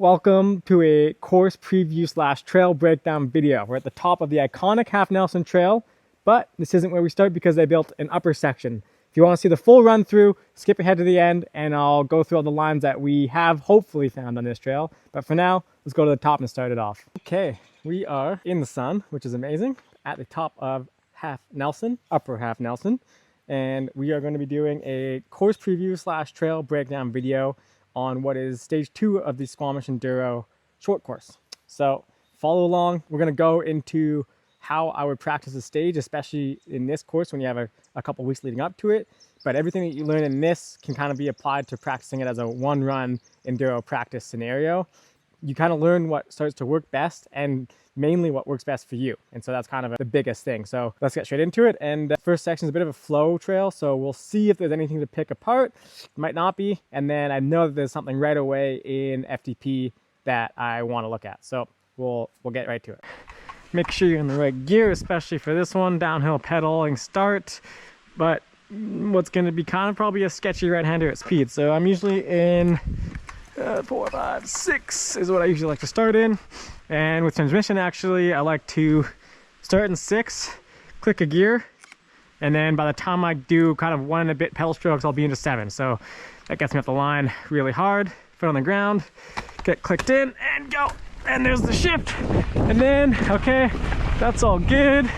Welcome to a course preview / trail breakdown video. We're at the top of the iconic Half Nelson Trail, but this isn't where we start because they built an upper section. If you want to see the full run through, skip ahead to the end and I'll go through all the lines that we have hopefully found on this trail. But for now, let's go to the top and start it off. Okay, we are in the sun, which is amazing, at the top of Half Nelson, upper Half Nelson. And we are going to be doing a course preview / trail breakdown video on what is stage 2 of the Squamish Enduro Short Course. So follow along. We're going to go into how I would practice a stage, especially in this course when you have a couple weeks leading up to it. But everything that you learn in this can kind of be applied to practicing it as a one-run enduro practice scenario. You kind of learn what starts to work best and mainly what works best for you. And so that's kind of the biggest thing. So let's get straight into it. And the first section is a bit of a flow trail. So we'll see if there's anything to pick apart. Might not be. And then I know that there's something right away in FTP that I want to look at. So we'll get right to it. Make sure you're in the right gear, especially for this one, downhill pedaling start. But what's going to be kind of probably a sketchy right-hander at speed. So I'm usually in 4, 5, 6 is what I usually like to start in. And with transmission, actually, I like to start in 6, click a gear, and then by the time I do kind of 1 and a bit pedal strokes, I'll be into 7. So that gets me up the line really hard, foot on the ground, get clicked in, and go. And there's the shift. And then, okay, that's all good.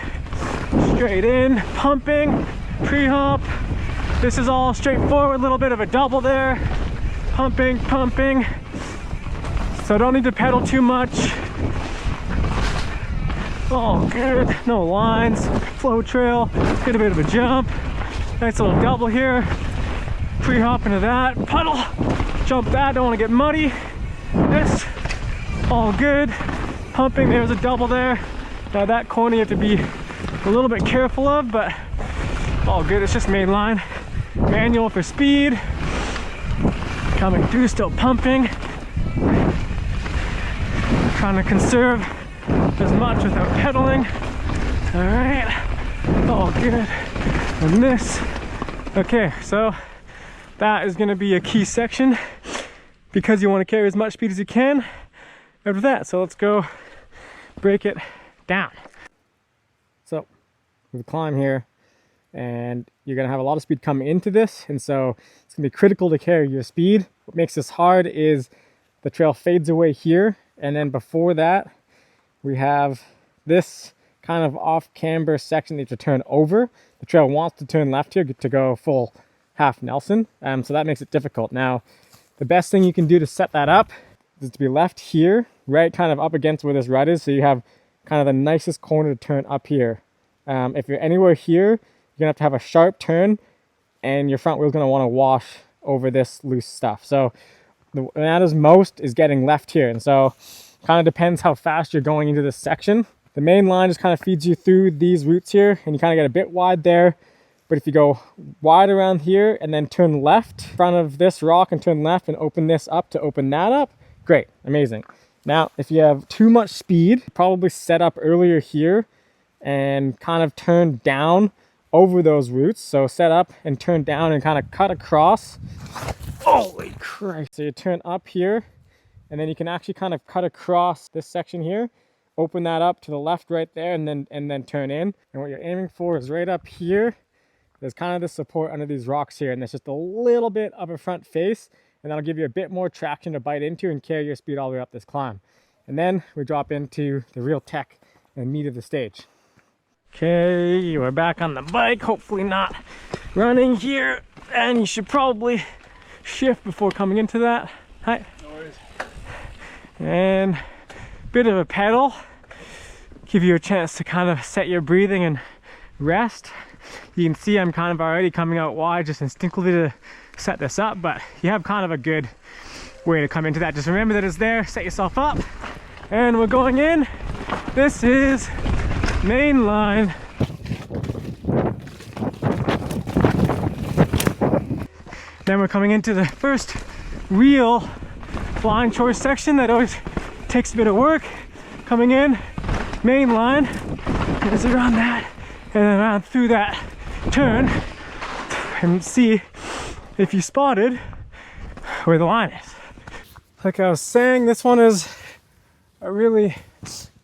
Straight in, pumping, pre-hump. This is all straightforward, a little bit of a double there. Pumping, pumping. So don't need to pedal too much. All good, no lines, flow trail, get a bit of a jump. Nice little double here. Pre-hop into that, puddle, jump that, don't want to get muddy. This, all good. Pumping, there's a double there. Now that corner you have to be a little bit careful of, but all good, it's just main line. Manual for speed. Coming through, still pumping. Trying to conserve as much without pedaling. All right, all good. And this, okay, so that is gonna be a key section because you wanna carry as much speed as you can after that. So let's go break it down. So we climb here and you're gonna have a lot of speed coming into this. And so it's gonna be critical to carry your speed. What makes this hard is the trail fades away here. And then before that, we have this kind of off camber section that you have to turn over. The trail wants to turn left here to go full Half Nelson. So that makes it difficult. Now, the best thing you can do to set that up is to be left here, right kind of up against where this rut is. So you have kind of the nicest corner to turn up here. If you're anywhere here, you're gonna have to have a sharp turn and your front wheel is gonna wanna wash over this loose stuff. So what matters most is getting left here. And so kind of depends how fast you're going into this section. The main line just kind of feeds you through these roots here and you kind of get a bit wide there. But if you go wide around here and then turn left in front of this rock and turn left and open this up to open that up, great, amazing. Now, if you have too much speed, probably set up earlier here and kind of turn down over those roots. So set up and turn down and kind of cut across. Holy Christ. So you turn up here and then you can actually kind of cut across this section here, open that up to the left right there and then turn in. And what you're aiming for is right up here. There's kind of the support under these rocks here and there's just a little bit of a front face and that'll give you a bit more traction to bite into and carry your speed all the way up this climb. And then we drop into the real tech and meat of the stage. Okay, we're back on the bike, hopefully not running here, and you should probably shift before coming into that. Hi. No worries. And bit of a pedal, give you a chance to kind of set your breathing and rest. You can see I'm kind of already coming out wide just instinctively to set this up, but you have kind of a good way to come into that. Just remember that it's there, set yourself up, and we're going in. This is main line. Then we're coming into the first real flying choice section that always takes a bit of work. Coming in, main line, is around that, and then around through that turn, and see if you spotted where the line is. like I was saying, this one is a really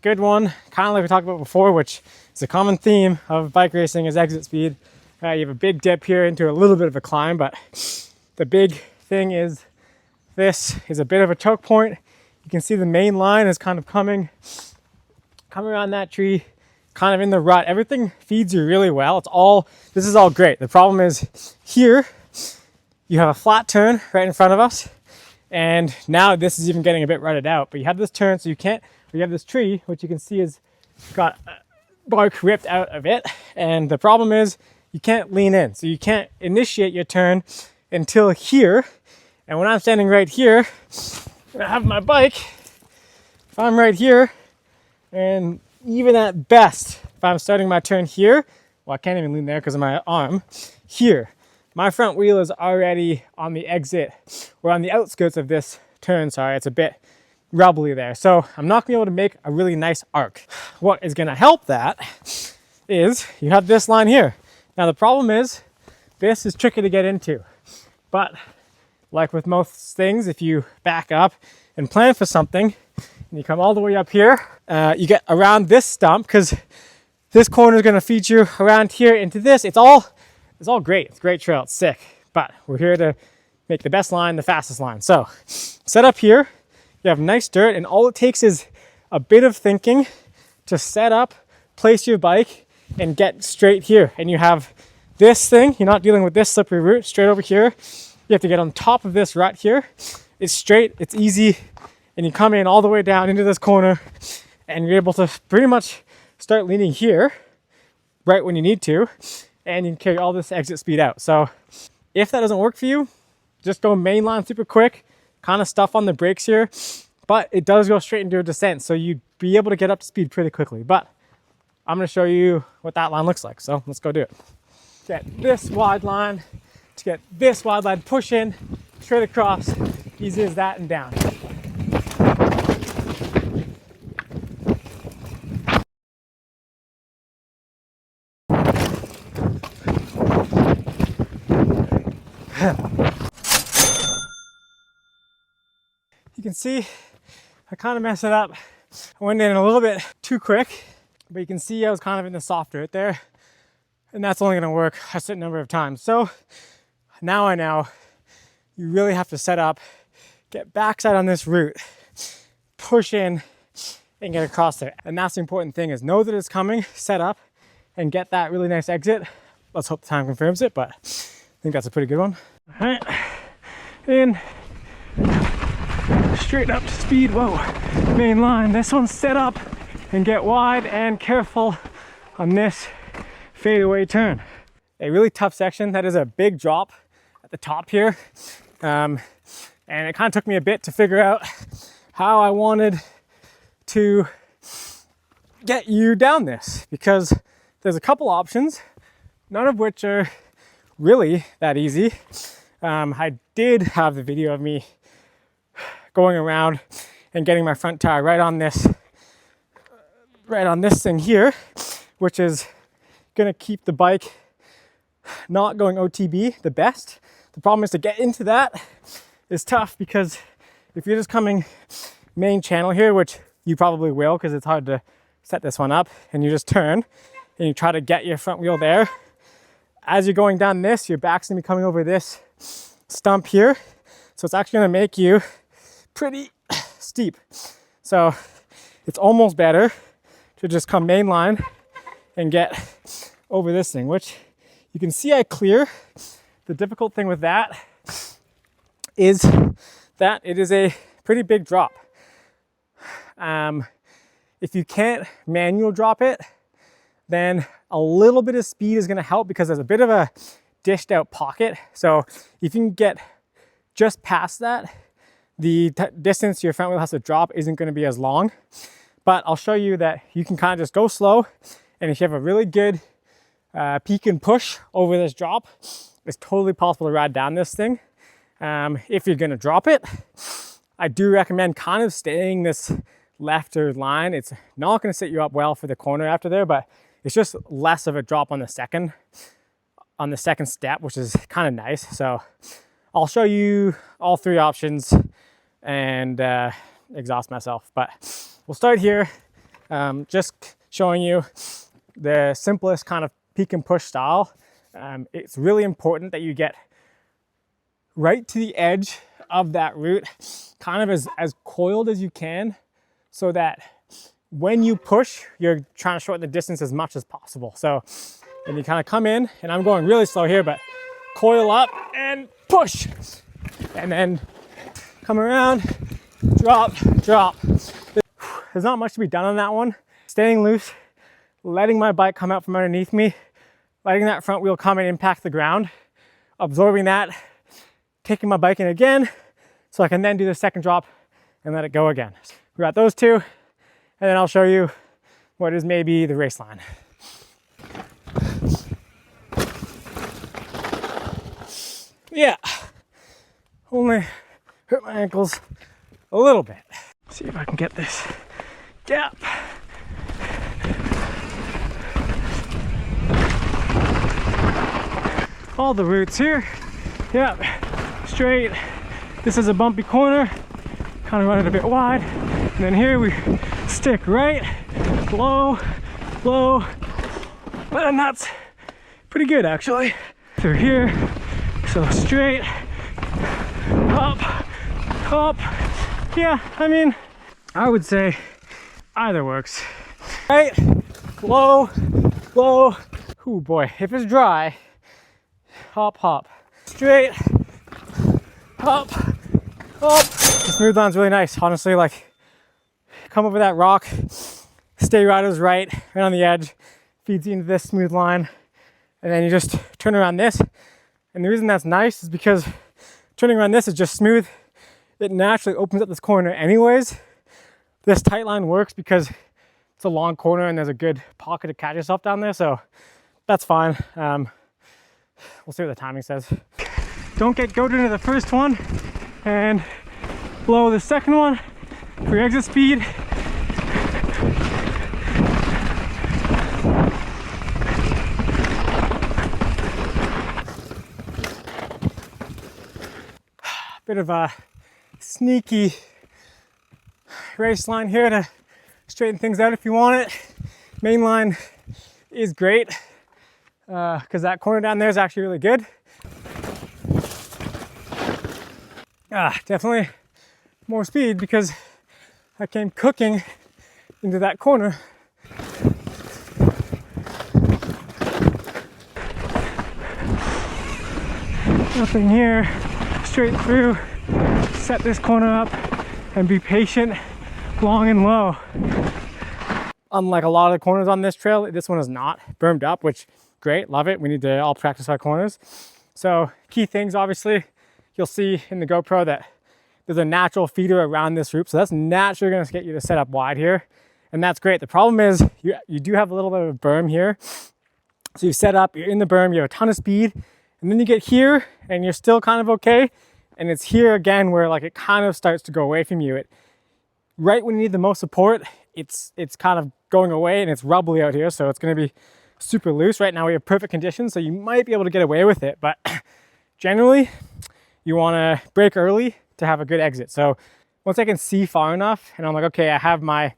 good one, kind of like we talked about before, which is a common theme of bike racing is exit speed. You have a big dip here into a little bit of a climb, but the big thing is this is a bit of a choke point. You can see the main line is kind of coming around that tree, kind of in the rut. Everything feeds you really well. This is all great. The problem is here, you have a flat turn right in front of us. And now this is even getting a bit rutted out, but you have this turn, so you have this tree, which you can see has got bark ripped out of it. And the problem is you can't lean in. So you can't initiate your turn until here. And when I'm standing right here, I have my bike. If I'm right here, and even at best, if I'm starting my turn here, well, I can't even lean there because of my arm, here, my front wheel is already on the exit, or on the outskirts of this turn, sorry, it's a bit rubbly there. So I'm not gonna be able to make a really nice arc. What is gonna help that is you have this line here. Now the problem is, this is tricky to get into, but like with most things, if you back up and plan for something, and you come all the way up here, you get around this stump, because this corner is gonna feed you around here into this. It's all great. It's a great trail. It's sick. But we're here to make the best line, the fastest line. So set up here. You have nice dirt, and all it takes is a bit of thinking to set up, place your bike, and get straight here. And you have this thing. You're not dealing with this slippery route. Straight over here. You have to get on top of this rut here. It's straight. It's easy. And you come in all the way down into this corner, and you're able to pretty much start leaning here right when you need to. And you can carry all this exit speed out. So if that doesn't work for you, just go mainline super quick, kind of stuff on the brakes here, but it does go straight into a descent. So you'd be able to get up to speed pretty quickly. But I'm gonna show you what that line looks like. So let's go do it. Get this wide line, to get this wide line, push in, straight across, easy as that, and down. You can see I kind of messed it up. I went in a little bit too quick, but you can see I was kind of in the soft dirt there, and that's only gonna work a certain number of times. So now I know you really have to set up, get backside on this route, push in, and get across there. And that's the important thing, is know that it's coming, set up, and get that really nice exit. Let's hope the time confirms it, but I think that's a pretty good one. All right, in. Straight up to speed, whoa, main line. This one's set up, and get wide and careful on this fadeaway turn. A really tough section. That is a big drop at the top here. And it kind of took me a bit to figure out how I wanted to get you down this, because there's a couple options, none of which are really that easy. I did have the video of me going around and getting my front tire right on this thing here, which is gonna keep the bike not going OTB the best. The problem is to get into that is tough, because if you're just coming main channel here, which you probably will because it's hard to set this one up, and you just turn and you try to get your front wheel there, as you're going down this, your back's gonna be coming over this stump here, so it's actually gonna make you pretty steep. So it's almost better to just come mainline and get over this thing, which you can see I clear. The difficult thing with that is that it is a pretty big drop. If you can't manual drop it, then a little bit of speed is going to help, because there's a bit of a dished out pocket. So if you can get just past that, the distance your front wheel has to drop isn't going to be as long. But I'll show you that you can kind of just go slow, and if you have a really good peek and push over this drop, it's totally possible to ride down this thing. If you're going to drop it, I do recommend kind of staying this lefter line. It's not going to set you up well for the corner after there, but it's just less of a drop on the second step, which is kind of nice. So I'll show you all three options and exhaust myself. But we'll start here, just showing you the simplest kind of peek and push style. It's really important that you get right to the edge of that route, kind of as coiled as you can, so that when you push, you're trying to shorten the distance as much as possible. So, and you kind of come in, and I'm going really slow here, but coil up and push, and then come around, drop, drop. There's not much to be done on that one. Staying loose, letting my bike come out from underneath me, letting that front wheel come and impact the ground, absorbing that, taking my bike in again, so I can then do the second drop and let it go again. We got those two, and then I'll show you what is maybe the race line. Yeah, only hurt my ankles a little bit. See if I can get this gap. All the routes here, yep, straight. This is a bumpy corner, kind of running a bit wide. And then here we stick right, low, low, and that's pretty good actually. Through here, so straight, up, up. Yeah, I mean, I would say either works. Right, low, low. Oh boy, if it's dry, hop, hop. Straight, up, up. The smooth line's really nice, honestly. Like, come over that rock, stay right as right on the edge, feeds you into this smooth line, and then you just turn around this. And the reason that's nice is because turning around this is just smooth. It naturally opens up this corner anyways. This tight line works because it's a long corner and there's a good pocket to catch yourself down there, so that's fine. We'll see what the timing says. Don't get goated into the first one and blow the second one for your exit speed. Bit of a sneaky race line here to straighten things out if you want it. Main line is great because that corner down there is actually really good. Definitely more speed because I came cooking into that corner. Nothing here, straight through, set this corner up and be patient, long and low. Unlike a lot of the corners on this trail, this one is not bermed up, which great, love it. We need to all practice our corners. So key things, obviously, you'll see in the GoPro that there's a natural feeder around this route. So that's naturally gonna get you to set up wide here. And that's great. The problem is you do have a little bit of a berm here. So you set up, you're in the berm, you have a ton of speed, and then you get here and you're still kind of okay. And it's here again where like it kind of starts to go away from you. Right when you need the most support, it's kind of going away and it's rubbly out here. So it's gonna be super loose. Right now we have perfect conditions, so you might be able to get away with it. But generally, you wanna brake early to have a good exit. So once I can see far enough and I'm like, okay, I have my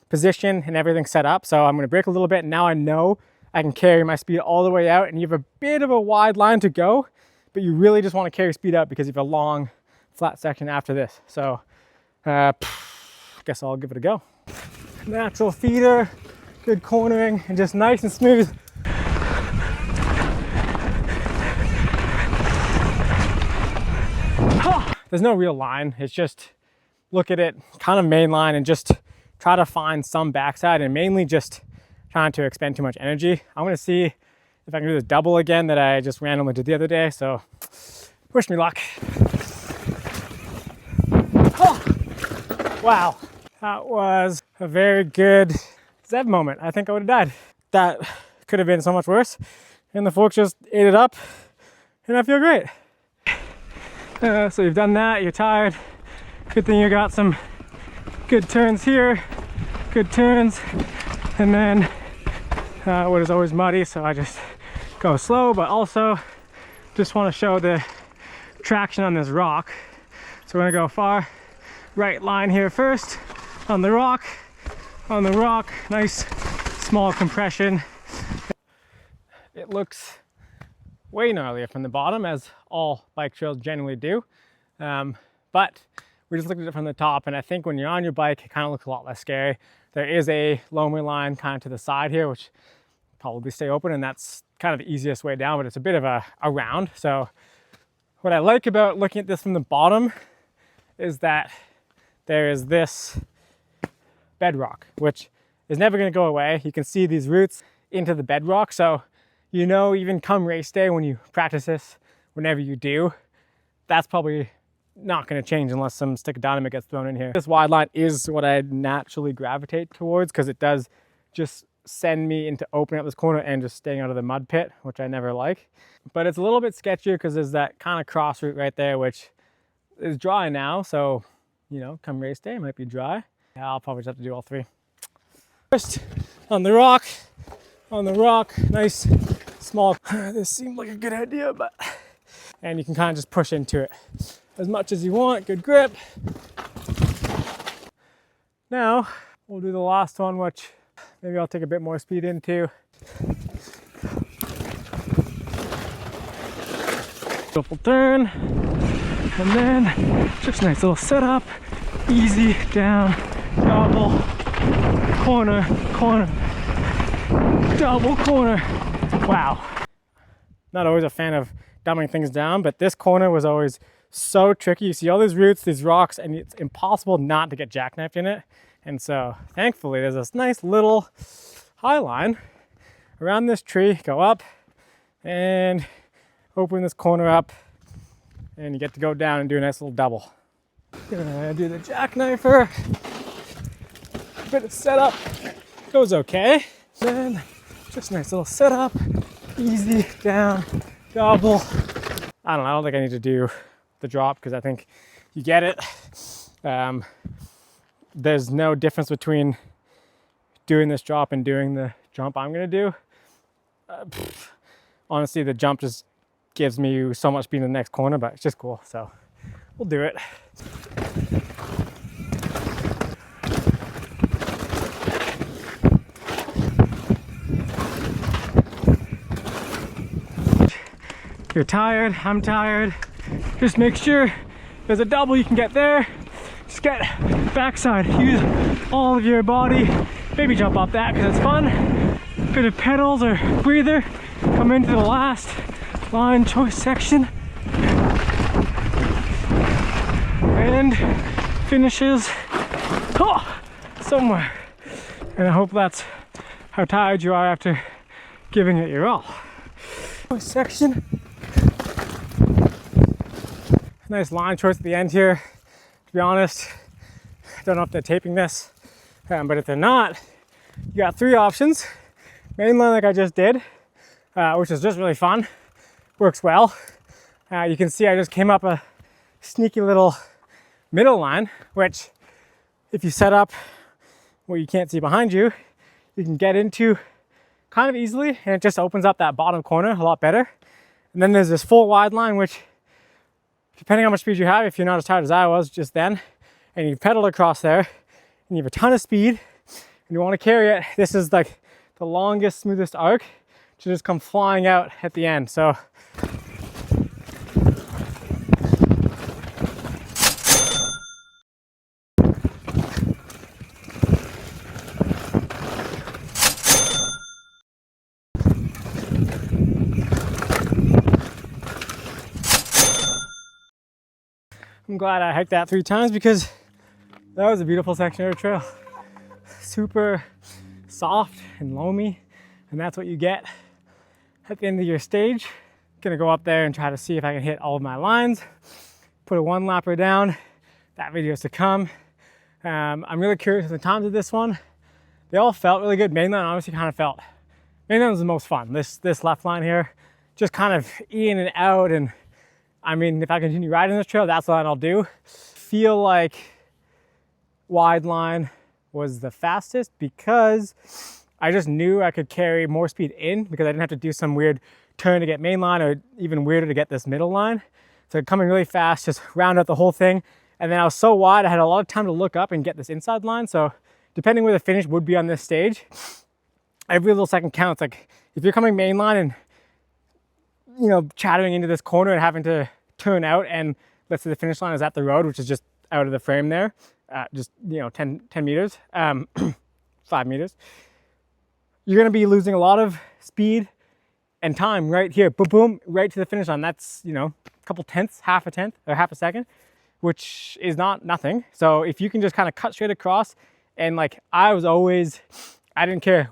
position and everything set up. So I'm gonna brake a little bit. And now I know I can carry my speed all the way out, and you have a bit of a wide line to go, but you really just want to carry speed up because you have a long flat section after this. So I guess I'll give it a go. Natural feeder, good cornering, and just nice and smooth. There's no real line. It's just look at it kind of main line and just try to find some backside, and mainly just trying to expend too much energy. I'm gonna see if I can do this double again that I just randomly did the other day. So wish me luck. Oh, wow, that was a very good Zev moment. I think I would have died. That could have been so much worse. And the fork just ate it up, and I feel great. So you've done that, you're tired. Good thing you got some good turns here, good turns, and then what is always muddy, so I just go slow, but also just want to show the traction on this rock. So we're gonna go far, right line here first, on the rock, nice small compression. It looks way gnarlier from the bottom, as all bike trails generally do. But we just looked at it from the top, and I think when you're on your bike, it kind of looks a lot less scary. There is a loamer line kind of to the side here, which probably stay open, and that's kind of the easiest way down, but it's a bit of a round. So what I like about looking at this from the bottom is that there is this bedrock, which is never going to go away. You can see these roots into the bedrock. So, you know, even come race day, when you practice this, whenever you do, that's probably not going to change unless some stick of dynamite gets thrown in here. This wide line is what I naturally gravitate towards, because it does just send me into opening up this corner and just staying out of the mud pit, which I never like. But it's a little bit sketchier because there's that kind of cross route right there, which is dry now. So, you know, come race day, it might be dry. Yeah, I'll probably just have to do all three. First, on the rock, nice, small. This seemed like a good idea, but, and you can kind of just push into it as much as you want. Good grip. Now, we'll do the last one, which maybe I'll take a bit more speed into. Beautiful turn, and then just nice little setup, easy down, double, corner, double corner. Wow. Not always a fan of dumbing things down, but this corner was always so tricky. You see all these roots, these rocks, and it's impossible not to get jackknifed in it. And so thankfully there's this nice little high line around this tree, go up and open this corner up, and you get to go down and do a nice little double. Gonna do the jackknifer. Bit of setup, goes okay. Then just nice little setup, easy down, double. I don't think I need to do the drop because I think you get it. There's no difference between doing this drop and doing the jump I'm gonna do. Honestly, the jump just gives me so much speed in the next corner, but it's just cool, so we'll do it. You're tired, I'm tired. Just make sure there's a double you can get there. Just get backside, use all of your body. Maybe jump off that because it's fun. Bit of pedals or breather. Come into the last line choice section. And finishes somewhere. And I hope that's how tired you are after giving it your all. Choice section. Nice line choice at the end here. To be honest, I don't know if they're taping this, but if they're not, you got three options. Main line like I just did, which is just really fun. Works well. You can see I just came up a sneaky little middle line, which if you set up what you can't see behind you, you can get into kind of easily, and it just opens up that bottom corner a lot better. And then there's this full wide line, which depending on how much speed you have, if you're not as tired as I was just then, and you pedal across there, and you have a ton of speed, and you want to carry it, this is like the longest, smoothest arc to just come flying out at the end. So I'm glad I hiked that 3 times because that was a beautiful section of the trail. Super soft and loamy, and that's what you get at the end of your stage. Gonna go up there and try to see if I can hit all of my lines. Put a 1-lapper down. That video is to come. I'm really curious of the times of this one. They all felt really good. Mainline obviously kind of felt, mainline was the most fun. This left line here, just kind of in and out, and I mean, if I continue riding this trail, that's the line I'll do. Feel like wide line was the fastest because I just knew I could carry more speed in because I didn't have to do some weird turn to get main line, or even weirder to get this middle line. So coming really fast, just round out the whole thing. And then I was so wide, I had a lot of time to look up and get this inside line. So depending where the finish would be on this stage, every little second counts. Like if you're coming mainline and, you know, chattering into this corner and having to turn out, and let's say the finish line is at the road, which is just out of the frame there, just, you know, 10 meters, 5 meters, you're going to be losing a lot of speed and time right here, boom, boom, right to the finish line. That's, you know, a couple tenths, half a tenth or half a second, which is not nothing. So if you can just kind of cut straight across, and like I didn't care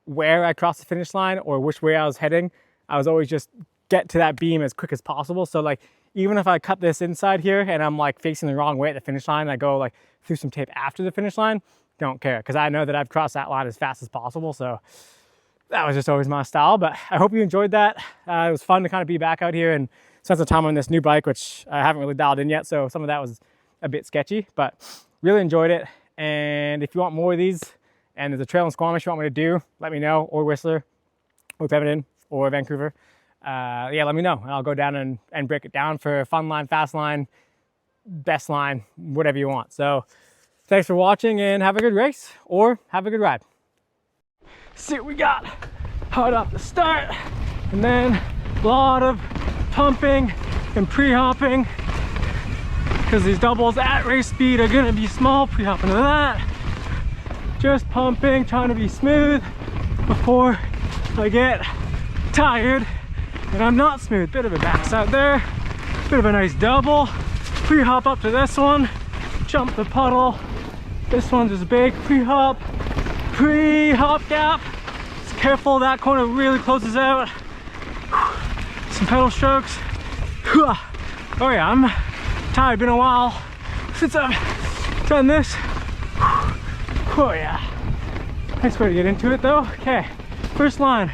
where I crossed the finish line or which way I was heading. I was always just get to that beam as quick as possible. So like, even if I cut this inside here and I'm like facing the wrong way at the finish line, I go like through some tape after the finish line, don't care, because I know that I've crossed that line as fast as possible. So that was just always my style. But I hope you enjoyed that. It was fun to kind of be back out here and spend some time on this new bike, which I haven't really dialed in yet. So some of that was a bit sketchy, but really enjoyed it. And if you want more of these, and there's a trail in Squamish you want me to do, let me know, or Whistler, or Pemberton, or Vancouver. Yeah, let me know, and I'll go down and break it down for fun line, fast line, best line, whatever you want. So thanks for watching, and have a good race, or have a good ride. See what we got. Hard off the start, and then a lot of pumping and pre-hopping, because these doubles at race speed are gonna be small. Pre-hopping to that, just pumping, trying to be smooth before I get tired and I'm not smooth. Bit of a backside there, bit of a nice double, pre-hop up to this one, jump the puddle. This one's just big, pre-hop gap. Just careful, that corner really closes out. Some pedal strokes. Oh yeah, I'm tired, been a while since I've done this. Oh yeah, nice way to get into it though. Okay, first line,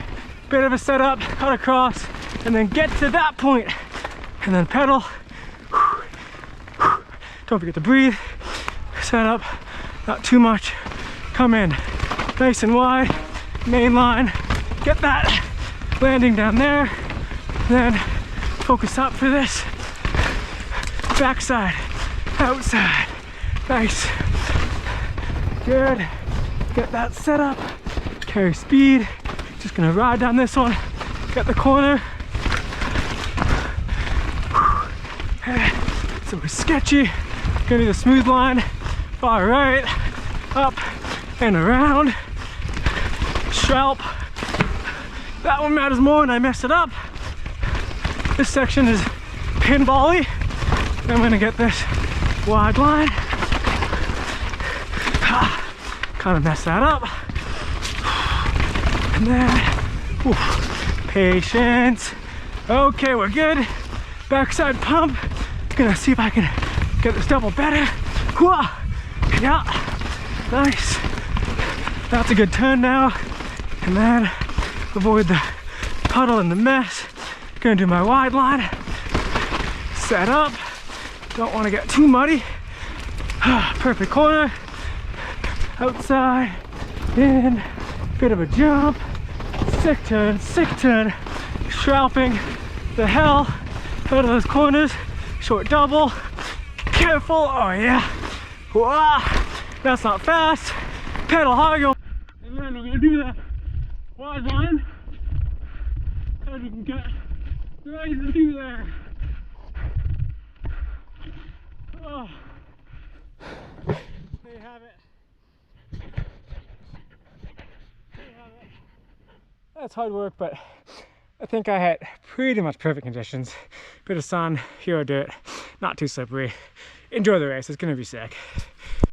bit of a setup, cut across, and then get to that point, and then pedal. Don't forget to breathe. Set up, not too much. Come in, nice and wide, main line. Get that landing down there. Then focus up for this. Backside, outside, nice. Good. Get that set up. Carry speed. Just gonna ride down this one. Get the corner. So it's sketchy. Gonna do the smooth line. Far right, up and around. Schalp. That one matters more, and I messed it up. This section is pinball-y. I'm gonna get this wide line. Kind of messed that up. And then, patience. Okay, we're good. Backside pump. Gonna see if I can get this double better. Yeah, nice. That's a good turn now. And then avoid the puddle and the mess. Gonna do my wide line. Set up. Don't want to get too muddy. Perfect corner. Outside, in, bit of a jump, sick turn, schalping the hell out of those corners, short double, careful, oh yeah, wow, that's not fast, pedal hard, go, and then we're gonna do that wide line, as we can get right into there. Oh, there you have it. That's hard work, but I think I had pretty much perfect conditions. Bit of sun, hero dirt, not too slippery. Enjoy the race, it's gonna be sick.